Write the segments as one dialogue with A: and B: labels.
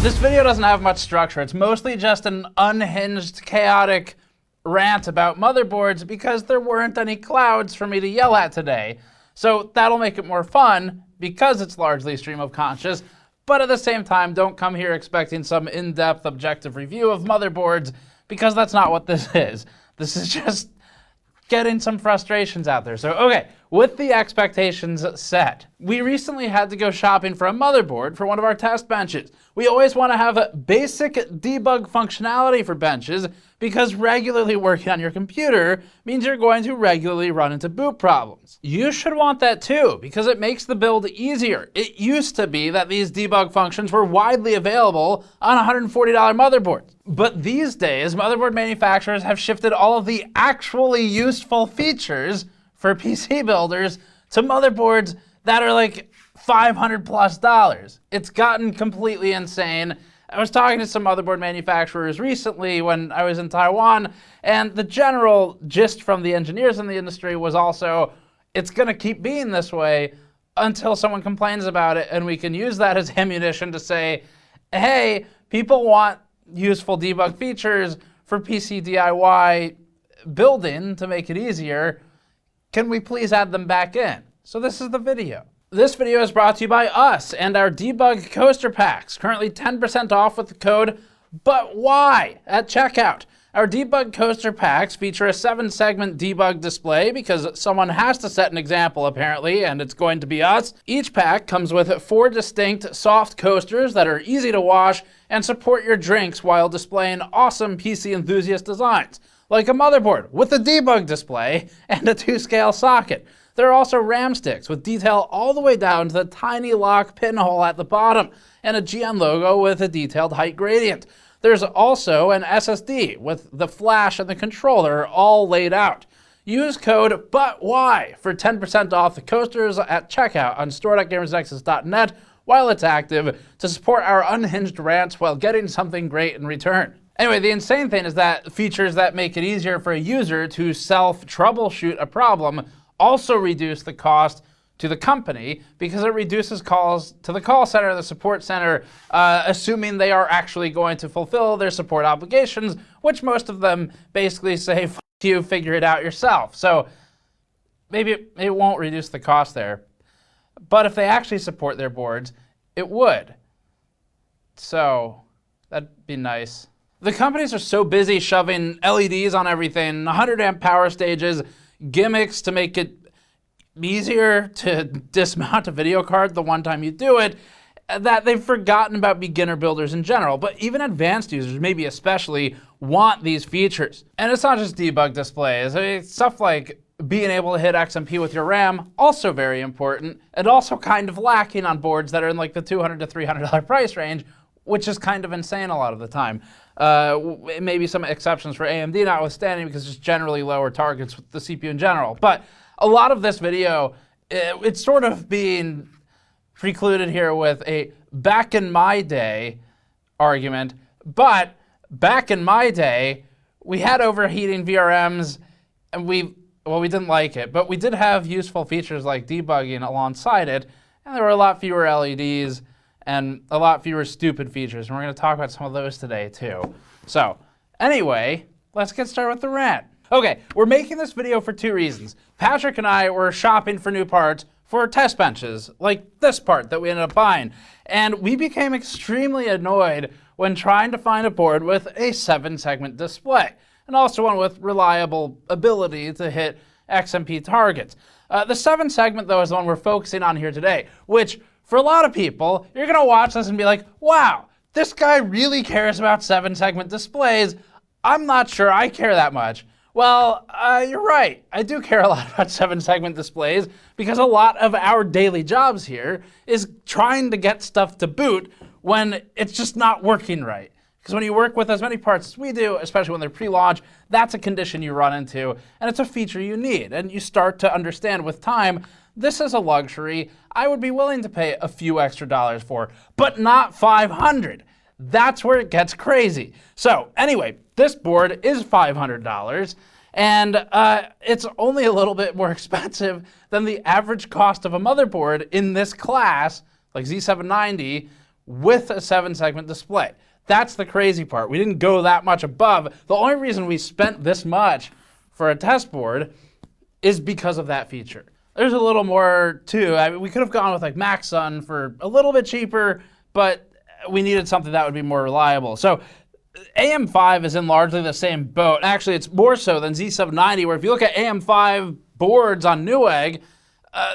A: This video doesn't have much structure. It's mostly just an unhinged, chaotic rant about motherboards because there weren't any clouds for me to yell at today. So that'll make it more fun because it's largely stream of conscious. But at the same time, don't come here expecting some in-depth objective review of motherboards because that's not what this is. This is just getting some frustrations out there. So, okay, with the expectations set, we recently had to go shopping for a motherboard for one of our test benches. We always want to have basic debug functionality for benches because regularly working on your computer means you're going to regularly run into boot problems. You should want that too because it makes the build easier. It used to be that these debug functions were widely available on $140 motherboards. But these days, motherboard manufacturers have shifted all of the actually useful features for PC builders to motherboards that are like $500+. It's gotten completely insane. I was talking to some motherboard manufacturers recently when I was in Taiwan, and the general gist from the engineers in the industry was also, it's gonna keep being this way until someone complains about it, and we can use that as ammunition to say, hey, people want useful debug features for PC DIY building to make it easier. Can we please add them back in? So this is the video. This video is brought to you by us and our debug coaster packs, currently 10% off with the code But Why at checkout. Our debug coaster packs feature a 7-segment debug display because someone has to set an example apparently, and it's going to be us. Each pack comes with 4 distinct soft coasters that are easy to wash and support your drinks while displaying awesome PC enthusiast designs, like a motherboard with a debug display and a 2-scale socket. There are also RAM sticks with detail all the way down to the tiny lock pinhole at the bottom, and a GN logo with a detailed height gradient. There's also an SSD with the flash and the controller all laid out. Use code BUTWHY for 10% off the coasters at checkout on store.gamersnexus.net while it's active to support our unhinged rants while getting something great in return. Anyway, the insane thing is that features that make it easier for a user to self-troubleshoot a problem also reduce the cost to the company because it reduces calls to the call center, the support center, assuming they are actually going to fulfill their support obligations, which most of them basically say, F you, figure it out yourself. So maybe it won't reduce the cost there. But if they actually support their boards, it would. So that'd be nice. The companies are so busy shoving LEDs on everything, 100 amp power stages, gimmicks to make it easier to dismount a video card the one time you do it, that they've forgotten about beginner builders in general. But even advanced users, maybe especially, want these features. And it's not just debug displays. I mean, stuff like being able to hit XMP with your RAM, also very important, and also kind of lacking on boards that are in like the $200 to $300 price range, which is kind of insane a lot of the time. Maybe some exceptions for AMD notwithstanding, because it's generally lower targets with the CPU in general. But a lot of this video, it's sort of being precluded here with a back in my day argument. But back in my day, we had overheating VRMs, and we didn't like it. But we did have useful features like debugging alongside it, and there were a lot fewer LEDs and a lot fewer stupid features. And we're going to talk about some of those today too. So anyway, let's get started with the rant. Okay, we're making this video for 2 reasons. Patrick and I were shopping for new parts for test benches, like this part that we ended up buying. And we became extremely annoyed when trying to find a board with a 7-segment display, and also one with reliable ability to hit XMP targets. The 7-segment, though, is the one we're focusing on here today, which for a lot of people, you're gonna watch this and be like, wow, this guy really cares about 7-segment displays. I'm not sure I care that much. Well, you're right. I do care a lot about 7-segment displays because a lot of our daily jobs here is trying to get stuff to boot when it's just not working right. Because when you work with as many parts as we do, especially when they're pre-launch, that's a condition you run into, and it's a feature you need. And you start to understand with time, this is a luxury I would be willing to pay a few extra dollars for, but not $500. That's where it gets crazy. So anyway, this board is $500, and it's only a little bit more expensive than the average cost of a motherboard in this class, like Z790, with a 7-segment display. That's the crazy part. We didn't go that much above. The only reason we spent this much for a test board is because of that feature. There's a little more too. I mean, we could have gone with like Maxsun for a little bit cheaper, but we needed something that would be more reliable. So AM5 is in largely the same boat. Actually, it's more so than Z790, where if you look at AM5 boards on Newegg,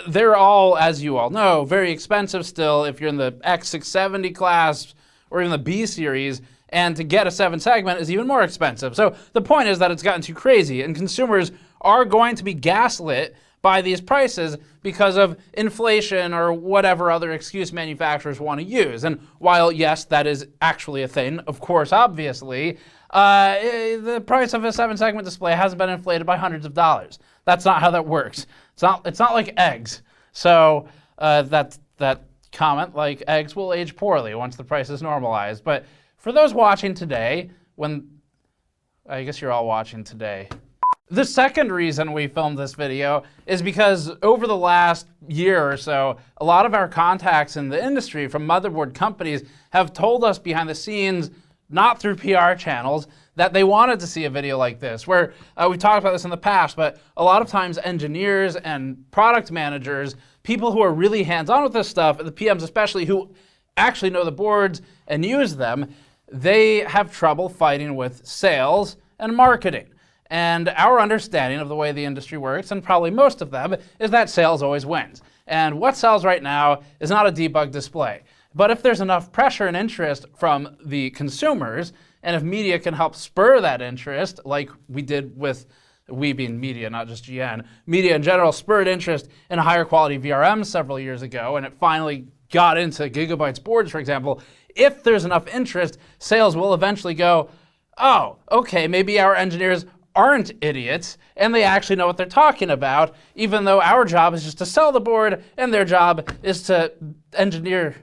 A: they're all, as you all know, very expensive still if you're in the X670 class or even the B series, and to get a 7-segment is even more expensive. So the point is that it's gotten too crazy, and consumers are going to be gaslit by these prices because of inflation or whatever other excuse manufacturers want to use. And while, yes, that is actually a thing, of course, obviously, the price of a 7-segment display hasn't been inflated by hundreds of dollars. That's not how that works. It's not like eggs. So that comment, like eggs will age poorly once the price is normalized. But for those watching today, I guess you're all watching today. The second reason we filmed this video is because over the last year or so, a lot of our contacts in the industry from motherboard companies have told us behind the scenes, not through PR channels, that they wanted to see a video like this, where we've talked about this in the past, but a lot of times engineers and product managers, people who are really hands-on with this stuff, and the PMs especially, who actually know the boards and use them, they have trouble fighting with sales and marketing. And our understanding of the way the industry works, and probably most of them, is that sales always wins. And what sells right now is not a debug display. But if there's enough pressure and interest from the consumers, and if media can help spur that interest, like we did with, we being media, not just GN, media in general spurred interest in higher quality VRMs several years ago, and it finally got into Gigabyte's boards, for example. If there's enough interest, sales will eventually go, oh, okay, maybe our engineers aren't idiots, and they actually know what they're talking about, even though our job is just to sell the board, and their job is to engineer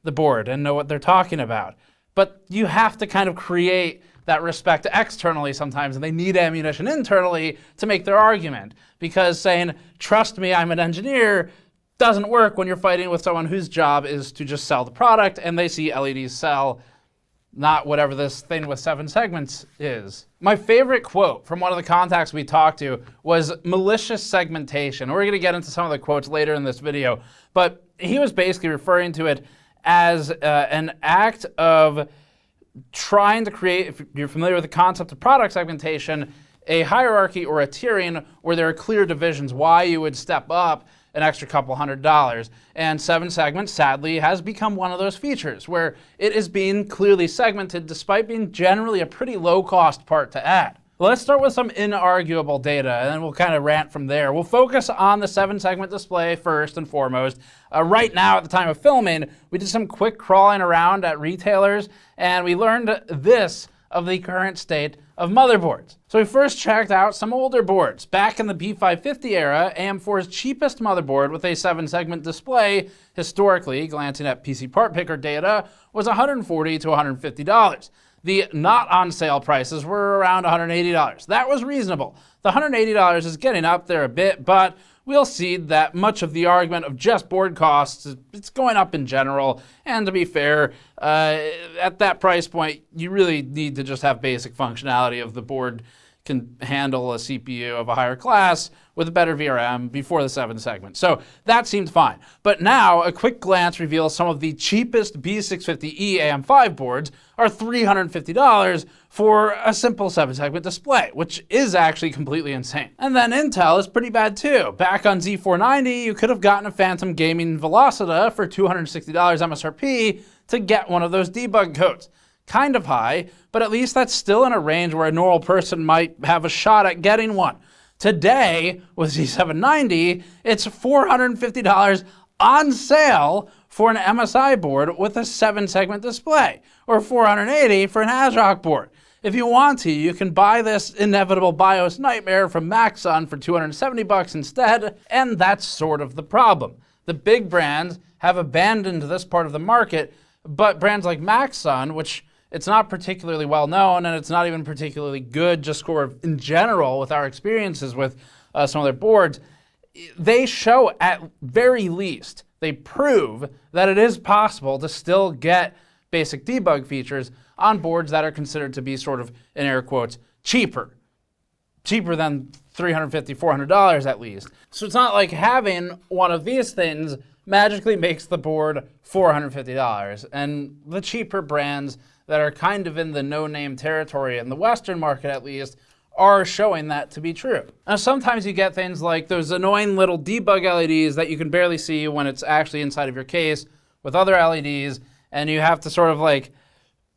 A: the board and know what they're talking about. But you have to kind of create that respect externally sometimes, and they need ammunition internally to make their argument, because saying, trust me, I'm an engineer, doesn't work when you're fighting with someone whose job is to just sell the product, and they see LEDs sell, not whatever this thing with 7 segments is. My favorite quote from one of the contacts we talked to was malicious segmentation. We're gonna get into some of the quotes later in this video, but he was basically referring to it as an act of trying to create, if you're familiar with the concept of product segmentation, a hierarchy or a tiering where there are clear divisions why you would step up an extra couple $100. And 7 segments, sadly, has become one of those features where it is being clearly segmented despite being generally a pretty low-cost part to add. Let's start with some inarguable data, and then we'll kind of rant from there. We'll focus on the 7-segment display first and foremost. Right now, at the time of filming, we did some quick crawling around at retailers, and we learned this of the current state of motherboards. So we first checked out some older boards. Back in the B550 era, AM4's cheapest motherboard with a 7-segment display, historically, glancing at PC Part Picker data, was $140 to $150. The not on sale prices were around $180. That was reasonable. The $180 is getting up there a bit, but we'll see that much of the argument of just board costs, it's going up in general. And to be fair, at that price point, you really need to just have basic functionality of the board can handle a CPU of a higher class with a better VRM before the 7 segment. So that seemed fine. But now a quick glance reveals some of the cheapest B650E AM5 boards are $350 for a simple 7-segment display, which is actually completely insane. And then Intel is pretty bad too. Back on Z490, you could have gotten a Phantom Gaming Velocita for $260 MSRP to get one of those debug codes. Kind of high, but at least that's still in a range where a normal person might have a shot at getting one. Today, with Z790, it's $450 on sale for an MSI board with a 7-segment display, or $480 for an ASRock board. If you want to, you can buy this inevitable BIOS nightmare from Maxsun for $270 instead, and that's sort of the problem. The big brands have abandoned this part of the market, but brands like Maxsun, which it's not particularly well known, and it's not even particularly good just sort of in general with our experiences with some of their boards, they show at very least They prove that it is possible to still get basic debug features on boards that are considered to be sort of, in air quotes, cheaper. Cheaper than $350, $400 at least. So it's not like having one of these things magically makes the board $450. And the cheaper brands that are kind of in the no-name territory, in the Western market at least, are showing that to be true. Now sometimes you get things like those annoying little debug LEDs that you can barely see when it's actually inside of your case with other LEDs, and you have to sort of like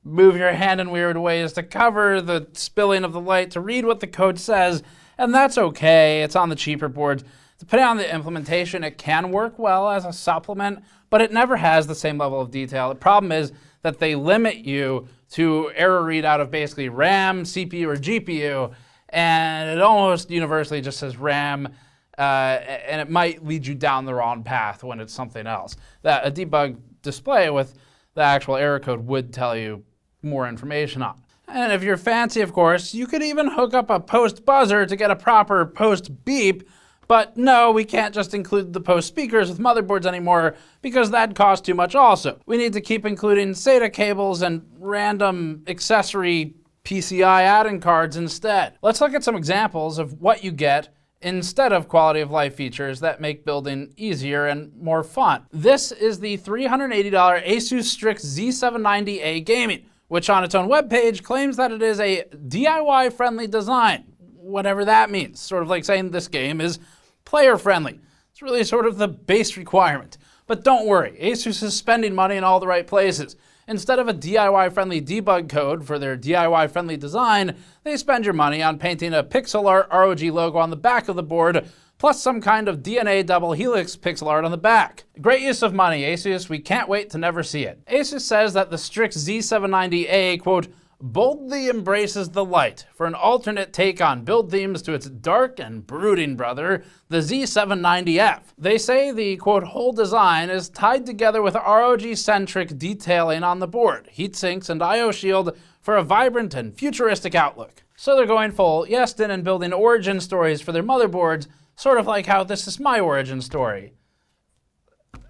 A: move your hand in weird ways to cover the spilling of the light to read what the code says, and that's okay. It's on the cheaper boards. Depending on the implementation, it can work well as a supplement, but it never has the same level of detail. The problem is that they limit you to error readout of basically RAM, CPU, or GPU, and it almost universally just says RAM, and it might lead you down the wrong path when it's something else. That a debug display with the actual error code would tell you more information on. And if you're fancy, of course, you could even hook up a post buzzer to get a proper post beep, but no, we can't just include the post speakers with motherboards anymore because that costs too much also. We need to keep including SATA cables and random accessory PCI add-in cards instead. Let's look at some examples of what you get instead of quality of life features that make building easier and more fun. This is the $380 ASUS Strix Z790A Gaming, which on its own webpage claims that it is a DIY-friendly design, whatever that means. Sort of like saying this game is player-friendly. It's really sort of the base requirement. But don't worry, ASUS is spending money in all the right places. Instead of a DIY-friendly debug code for their DIY-friendly design, they spend your money on painting a pixel art ROG logo on the back of the board, plus some kind of DNA double helix pixel art on the back. Great use of money, ASUS. We can't wait to never see it. ASUS says that the Strix Z790A, quote, boldly embraces the light for an alternate take on build themes to its dark and brooding brother, the Z790F. They say the, quote, whole design is tied together with ROG-centric detailing on the board, heatsinks, and I/O shield for a vibrant and futuristic outlook. So they're going full Yeston and building origin stories for their motherboards, sort of like how this is my origin story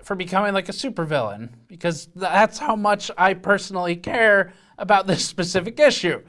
A: for becoming like a supervillain, because that's how much I personally care about this specific issue.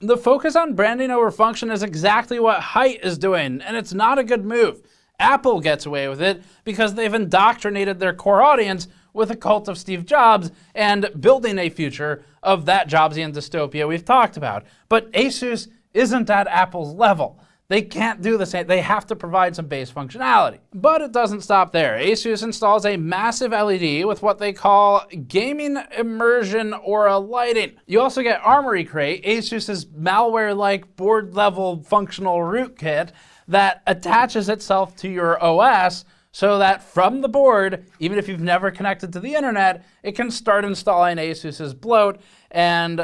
A: The focus on branding over function is exactly what Height is doing, and it's not a good move. Apple gets away with it because they've indoctrinated their core audience with a cult of Steve Jobs and building a future of that Jobsian dystopia we've talked about. But ASUS isn't at Apple's level. They can't do the same. They have to provide some base functionality. But it doesn't stop there. ASUS installs a massive LED with what they call gaming immersion aura lighting. You also get Armory Crate, ASUS's malware-like board-level functional rootkit that attaches itself to your OS so that from the board, even if you've never connected to the internet, it can start installing ASUS's bloat, and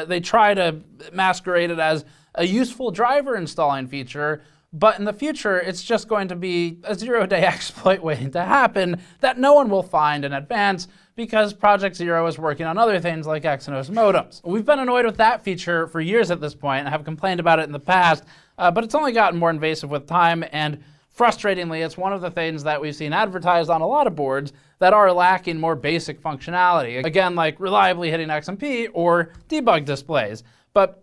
A: they try to masquerade it as a useful driver installing feature, but in the future, it's just going to be a zero-day exploit waiting to happen that no one will find in advance because Project Zero is working on other things like Exynos modems. We've been annoyed with that feature for years at this point and have complained about it in the past, but it's only gotten more invasive with time, and frustratingly, it's one of the things that we've seen advertised on a lot of boards that are lacking more basic functionality. Again, like reliably hitting XMP or debug displays. But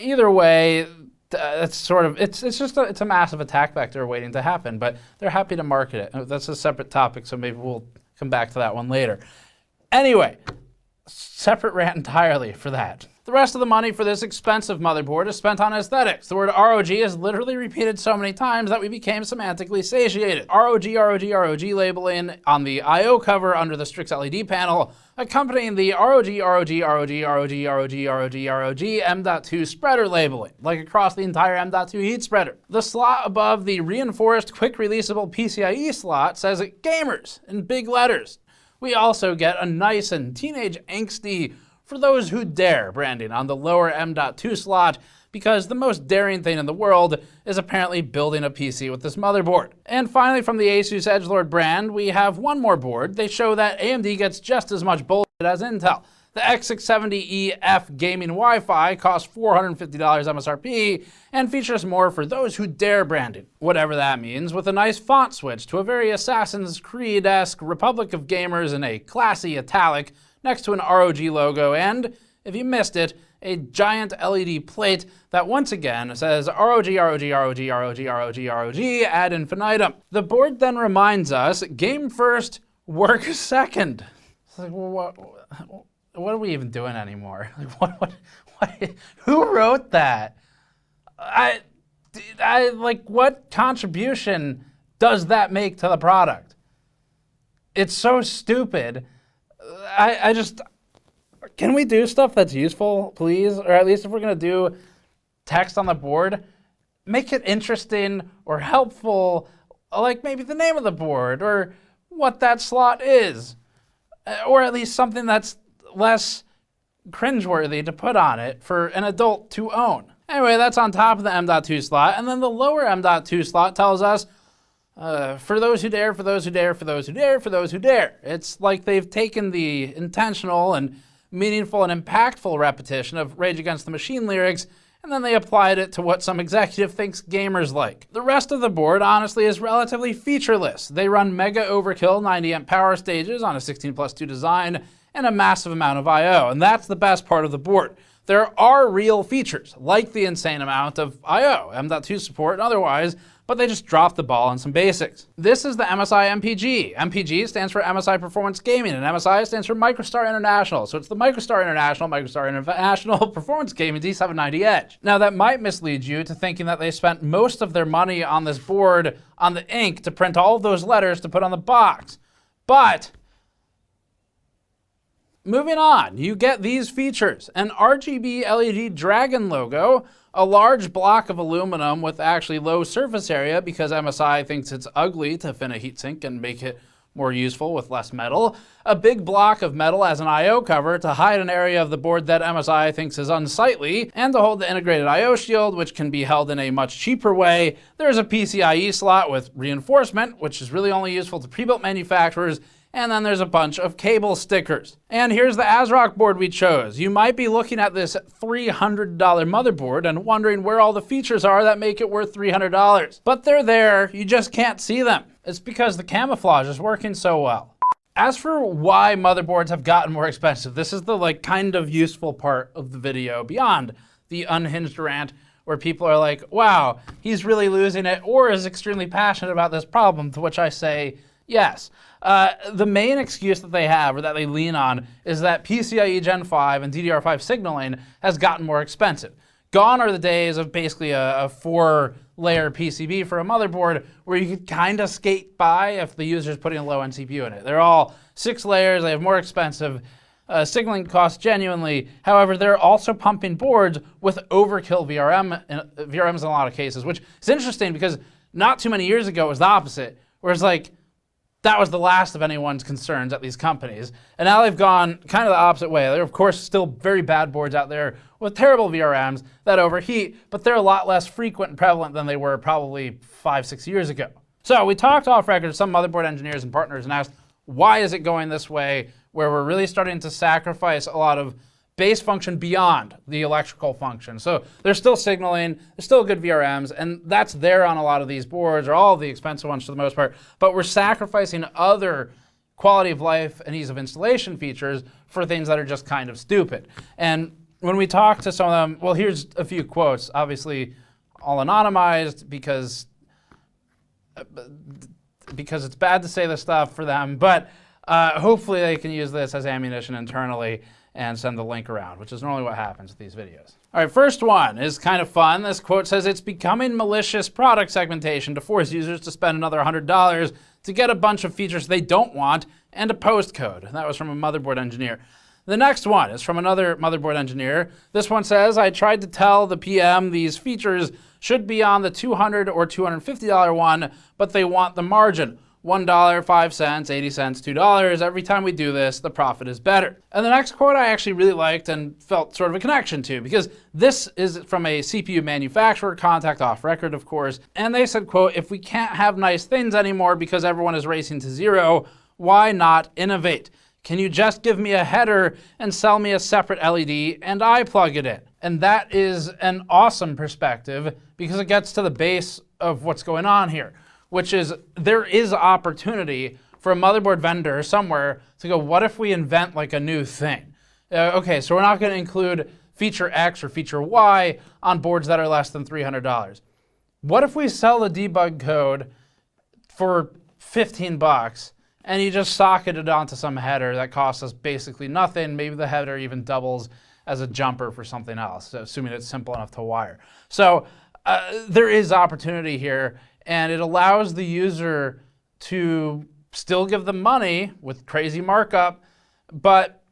A: either way, it's a massive attack vector waiting to happen, but they're happy to market it. That's a separate topic, so maybe we'll come back to that one later. Anyway, separate rant entirely for that. The rest of the money for this expensive motherboard is spent on aesthetics. The word ROG is literally repeated so many times that we became semantically satiated. ROG, ROG, ROG labeling on the I/O cover under the Strix LED panel, accompanying the ROG, ROG, ROG, ROG, ROG, ROG, ROG M.2 spreader labeling, like across the entire M.2 heat spreader. The slot above the reinforced quick releasable PCIe slot says gamers in big letters. We also get a nice and teenage angsty for those who dare branding on the lower M.2 slot, because the most daring thing in the world is apparently building a PC with this motherboard. And finally, from the ASUS Edgelord brand, we have one more board. They show that AMD gets just as much bullshit as Intel. The X670EF gaming Wi-Fi costs $450 MSRP and features more for those who dare branding, whatever that means, with a nice font switch to a very Assassin's Creed-esque Republic of Gamers in a classy italic next to an ROG logo and, if you missed it, a giant LED plate that once again says ROG, ROG, ROG, ROG, ROG, ROG ad infinitum. The board then reminds us, game first, work second. It's like, well, what are we even doing anymore? Like, what, who wrote that? Like, what contribution does that make to the product? It's so stupid. I just, can we do stuff that's useful, please? Or at least if we're gonna do text on the board, make it interesting or helpful, like maybe the name of the board or what that slot is. Or at least something that's less cringeworthy to put on it for an adult to own. Anyway, that's on top of the M.2 slot, and then the lower M.2 slot tells us, for those who dare, for those who dare, for those who dare, for those who dare. It's like they've taken the intentional and meaningful and impactful repetition of Rage Against the Machine lyrics, and then they applied it to what some executive thinks gamers like. The rest of the board, honestly, is relatively featureless. They run mega overkill 90 amp power stages on a 16+2 design and a massive amount of I/O, and that's the best part of the board. There are real features, like the insane amount of I/O, M.2 support and otherwise, but they just dropped the ball on some basics. This is the MSI MPG. MPG stands for MSI Performance Gaming, and MSI stands for Microstar International. So it's the Microstar International Performance Gaming D790 Edge. Now that might mislead you to thinking that they spent most of their money on this board on the ink to print all of those letters to put on the box. But moving on, you get these features: an RGB LED dragon logo, a large block of aluminum with actually low surface area because MSI thinks it's ugly to fin a heatsink and make it more useful with less metal, a big block of metal as an I/O cover to hide an area of the board that MSI thinks is unsightly, and to hold the integrated I/O shield, which can be held in a much cheaper way. There's a PCIe slot with reinforcement, which is really only useful to pre-built manufacturers, and then there's a bunch of cable stickers. And here's the ASRock board we chose. You might be looking at this $300 motherboard and wondering where all the features are that make it worth $300. But they're there, you just can't see them. It's because the camouflage is working so well. As for why motherboards have gotten more expensive, this is the kind of useful part of the video beyond the unhinged rant where people are like, wow, he's really losing it, or is extremely passionate about this problem, to which I say, yes. The main excuse that they have, or that they lean on, is that PCIe Gen 5 and DDR5 signaling has gotten more expensive. Gone are the days of basically a 4-layer PCB for a motherboard where you could kind of skate by if the user's putting a low-end CPU in it. They're all 6 layers, they have more expensive signaling costs genuinely. However, they're also pumping boards with overkill VRMs in a lot of cases, which is interesting because not too many years ago it was the opposite, where it's like, that was the last of anyone's concerns at these companies. And now they've gone kind of the opposite way. There are, of course, still very bad boards out there with terrible VRMs that overheat, but they're a lot less frequent and prevalent than they were probably 5-6 years ago. So we talked off record to some motherboard engineers and partners and asked, why is it going this way, where we're really starting to sacrifice a lot of base function beyond the electrical function. So there's still signaling, there's still good VRMs, and that's there on a lot of these boards, or all of the expensive ones for the most part, but we're sacrificing other quality of life and ease of installation features for things that are just kind of stupid. And when we talk to some of them, well, here's a few quotes, obviously all anonymized because it's bad to say this stuff for them, but hopefully they can use this as ammunition internally and send the link around, which is normally what happens with these videos. All right, first one is kind of fun. This quote says, it's becoming malicious product segmentation to force users to spend another $100 to get a bunch of features they don't want and a postcode. That was from a motherboard engineer. The next one is from another motherboard engineer. This one says, I tried to tell the PM these features should be on the $200 or $250 one, but they want the margin. $1, 5 cents, 80 cents, $2. Every time we do this, the profit is better. And the next quote I actually really liked and felt sort of a connection to, because this is from a CPU manufacturer, contact off record, of course. And they said, quote, if we can't have nice things anymore because everyone is racing to zero, why not innovate? Can you just give me a header and sell me a separate LED and I plug it in? And that is an awesome perspective because it gets to the base of what's going on here, which is there is opportunity for a motherboard vendor somewhere to go, what if we invent like a new thing? Okay, so we're not going to include feature X or feature Y on boards that are less than $300. What if we sell the debug code for 15 bucks and you just socket it onto some header that costs us basically nothing? Maybe the header even doubles as a jumper for something else, assuming it's simple enough to wire. So there is opportunity here, and it allows the user to still give them money with crazy markup, but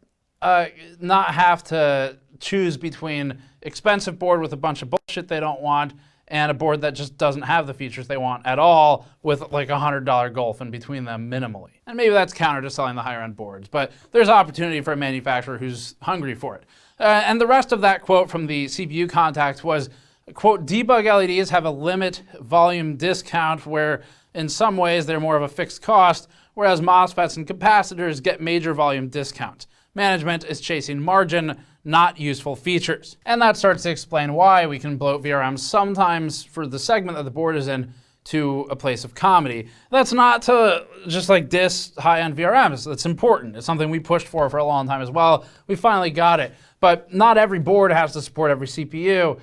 A: not have to choose between expensive board with a bunch of bullshit they don't want and a board that just doesn't have the features they want at all with like a $100 gulf in between them minimally. And maybe that's counter to selling the higher end boards, but there's opportunity for a manufacturer who's hungry for it. And the rest of that quote from the CPU contact was, quote, debug LEDs have a limit volume discount where in some ways they're more of a fixed cost, whereas MOSFETs and capacitors get major volume discounts. Management is chasing margin, not useful features. And that starts to explain why we can bloat VRMs sometimes for the segment that the board is in to a place of comedy. That's not to just like diss high-end VRMs. It's important. It's something we pushed for a long time as well. We finally got it. But not every board has to support every CPU.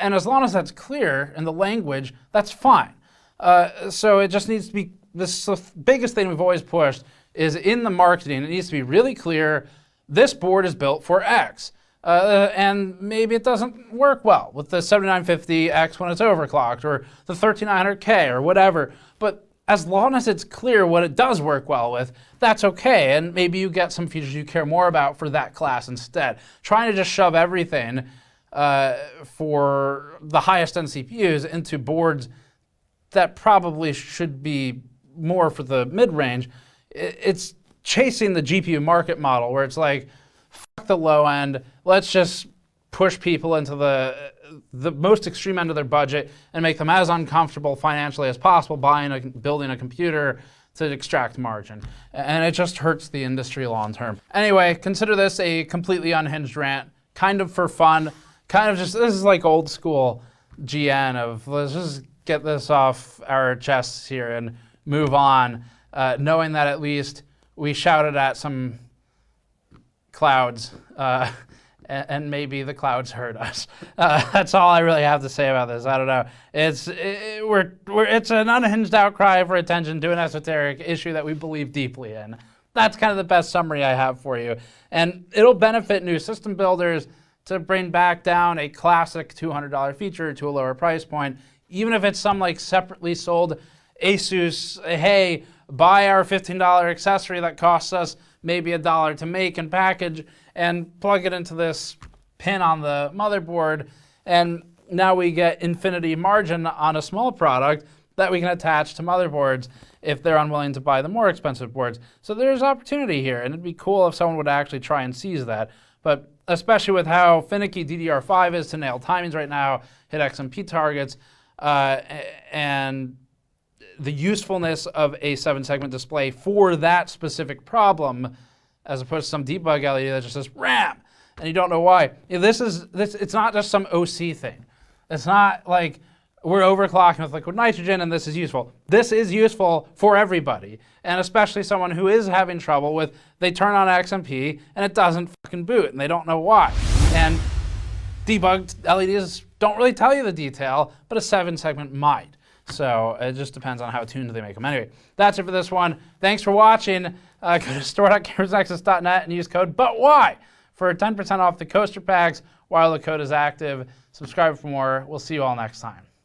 A: And as long as that's clear in the language, that's fine. So it just needs to be, the biggest thing we've always pushed is in the marketing, it needs to be really clear, this board is built for X. And maybe it doesn't work well with the 7950X when it's overclocked, or the 13900K or whatever. But as long as it's clear what it does work well with, that's okay. And maybe you get some features you care more about for that class instead. Trying to just shove everything for the highest end CPUs into boards that probably should be more for the mid-range, it's chasing the GPU market model where it's like, fuck the low end, let's just push people into the most extreme end of their budget and make them as uncomfortable financially as possible building a computer to extract margin. And it just hurts the industry long term. Anyway, consider this a completely unhinged rant, kind of for fun, kind of just, this is like old school GN of let's just get this off our chests here and move on, knowing that at least we shouted at some clouds and maybe the clouds heard us. That's all I really have to say about this. I don't know. It's an unhinged outcry for attention to an esoteric issue that we believe deeply in. That's kind of the best summary I have for you. And it'll benefit new system builders to bring back down a classic $200 feature to a lower price point, even if it's some like separately sold ASUS, hey, buy our $15 accessory that costs us maybe $1 to make and package and plug it into this pin on the motherboard. And now we get infinity margin on a small product that we can attach to motherboards if they're unwilling to buy the more expensive boards. So there's opportunity here, and it'd be cool if someone would actually try and seize that. But especially with how finicky DDR5 is to nail timings right now, hit XMP targets, and the usefulness of a 7-segment display for that specific problem, as opposed to some debug LED that just says RAM, and you don't know why. It's not just some OC thing. It's not like we're overclocking with liquid nitrogen and this is useful. This is useful for everybody, and especially someone who is having trouble with, they turn on XMP and it doesn't fucking boot and they don't know why. And debugged LEDs don't really tell you the detail, but a 7-segment might. So it just depends on how tuned they make them. Anyway, that's it for this one. Thanks for watching. Go to store.gamersnexus.net and use code BUTWHY for 10% off the coaster packs while the code is active. Subscribe for more. We'll see you all next time.